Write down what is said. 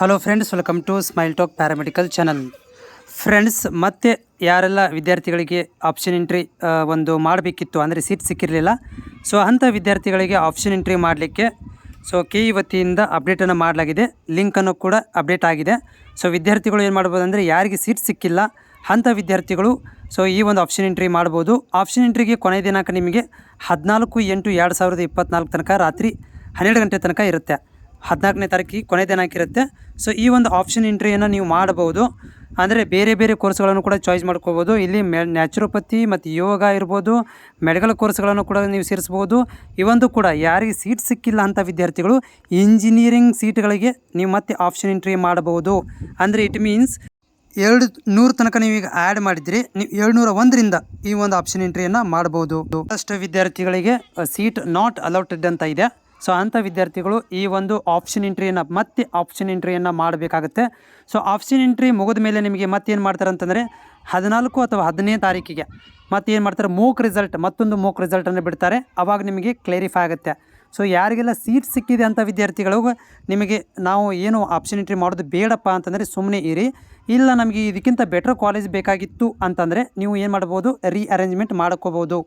Hello friends, welcome to smile talk paramedical channel. Friends, ಮತ್ತೆ ಯಾರೆಲ್ಲ ವಿದ್ಯಾರ್ಥಿಗಳಿಗೆ ಆಪ್ಷನ್ ಎಂಟ್ರಿ ಒಂದು ಮಾಡಬೇಕಿತ್ತು ಅಂದರೆ ಸೀಟ್ ಸಿಕ್ಕಿರಲಿಲ್ಲ, ಸೊ ಅಂಥ ವಿದ್ಯಾರ್ಥಿಗಳಿಗೆ ಆಪ್ಷನ್ ಎಂಟ್ರಿ ಮಾಡಲಿಕ್ಕೆ ಕೆ ಇ ವತಿಯಿಂದ ಅಪ್ಡೇಟನ್ನು ಮಾಡಲಾಗಿದೆ. ಲಿಂಕನ್ನು ಕೂಡ ಅಪ್ಡೇಟ್ ಆಗಿದೆ. ಸೊ ವಿದ್ಯಾರ್ಥಿಗಳು ಏನು ಮಾಡ್ಬೋದು ಅಂದರೆ ಯಾರಿಗೆ ಸೀಟ್ ಸಿಕ್ಕಿಲ್ಲ ಅಂಥ ವಿದ್ಯಾರ್ಥಿಗಳು ಈ ಒಂದು ಆಪ್ಷನ್ ಎಂಟ್ರಿ ಮಾಡ್ಬೋದು. ಆಪ್ಷನ್ ಎಂಟ್ರಿಗೆ ಕೊನೆಯ ದಿನಾಂಕ ನಿಮಗೆ 14/8/2024 ತನಕ ರಾತ್ರಿ 12 ಗಂಟೆ ತನಕ ಇರುತ್ತೆ. 14ನೇ ತಾರೀಕಿಗೆ ಕೊನೆ ದಿನಾಂಕ ಇರುತ್ತೆ. ಸೊ ಈ ಒಂದು ಆಪ್ಷನ್ ಎಂಟ್ರಿಯನ್ನು ನೀವು ಮಾಡಬಹುದು. ಅಂದರೆ ಬೇರೆ ಬೇರೆ ಕೋರ್ಸ್ಗಳನ್ನು ಕೂಡ ಚಾಯ್ಸ್ ಮಾಡ್ಕೋಬೋದು. ಇಲ್ಲಿ ನ್ಯಾಚುರೋಪತಿ ಮತ್ತು ಯೋಗ ಇರ್ಬೋದು, ಮೆಡಿಕಲ್ ಕೋರ್ಸ್ಗಳನ್ನು ಕೂಡ ನೀವು ಸೇರಿಸ್ಬೋದು. ಇವೊಂದು ಕೂಡ ಯಾರಿಗೆ ಸೀಟ್ ಸಿಕ್ಕಿಲ್ಲ ಅಂಥ ವಿದ್ಯಾರ್ಥಿಗಳು ಇಂಜಿನಿಯರಿಂಗ್ ಸೀಟ್ಗಳಿಗೆ ನೀವು ಮತ್ತೆ ಆಪ್ಷನ್ ಎಂಟ್ರಿ ಮಾಡಬಹುದು. ಅಂದರೆ ಇಟ್ ಮೀನ್ಸ್ 200 ತನಕ ನೀವು ಈಗ ಆ್ಯಡ್ ಮಾಡಿದರೆ ನೀವು 701ರಿಂದ ಈ ಒಂದು ಆಪ್ಷನ್ ಎಂಟ್ರಿಯನ್ನು ಮಾಡ್ಬೋದು. ಅಷ್ಟು ವಿದ್ಯಾರ್ಥಿಗಳಿಗೆ ಸೀಟ್ ನಾಟ್ ಅಲೌಟೆಡ್ ಅಂತ ಇದೆ. ಸೊ ಅಂಥ ವಿದ್ಯಾರ್ಥಿಗಳು ಈ ಒಂದು ಆಪ್ಷನ್ ಎಂಟ್ರಿಯನ್ನು ಮಾಡಬೇಕಾಗುತ್ತೆ. ಸೊ ಆಪ್ಷನ್ ಎಂಟ್ರಿ ಮುಗಿದ ಮೇಲೆ ನಿಮಗೆ ಮತ್ತೇನು ಮಾಡ್ತಾರೆ ಅಂತಂದರೆ 14 ಅಥವಾ 15ನೇ ತಾರೀಕಿಗೆ ಮತ್ತೇನು ಮಾಡ್ತಾರೆ, ಮತ್ತೊಂದು ಮೂಕ್ ರಿಸಲ್ಟನ್ನು ಬಿಡ್ತಾರೆ. ಆವಾಗ ನಿಮಗೆ ಕ್ಲೇರಿಫೈ ಆಗುತ್ತೆ. ಸೊ ಯಾರಿಗೆಲ್ಲ ಸೀಟ್ ಸಿಕ್ಕಿದೆ ಅಂಥ ವಿದ್ಯಾರ್ಥಿಗಳಿಗೂ ನಿಮಗೆ ನಾವು ಏನು ಆಪ್ಷನ್ ಎಂಟ್ರಿ ಮಾಡೋದು ಬೇಡಪ್ಪ ಅಂತಂದರೆ ಸುಮ್ಮನೆ ಇರಿ. ಇಲ್ಲ, ನಮಗೆ ಇದಕ್ಕಿಂತ ಬೆಟರ್ ಕಾಲೇಜ್ ಬೇಕಾಗಿತ್ತು ಅಂತಂದರೆ ನೀವು ಏನು ಮಾಡ್ಬೋದು, ರೀಅರೇಂಜ್ಮೆಂಟ್ ಮಾಡ್ಕೋಬೋದು.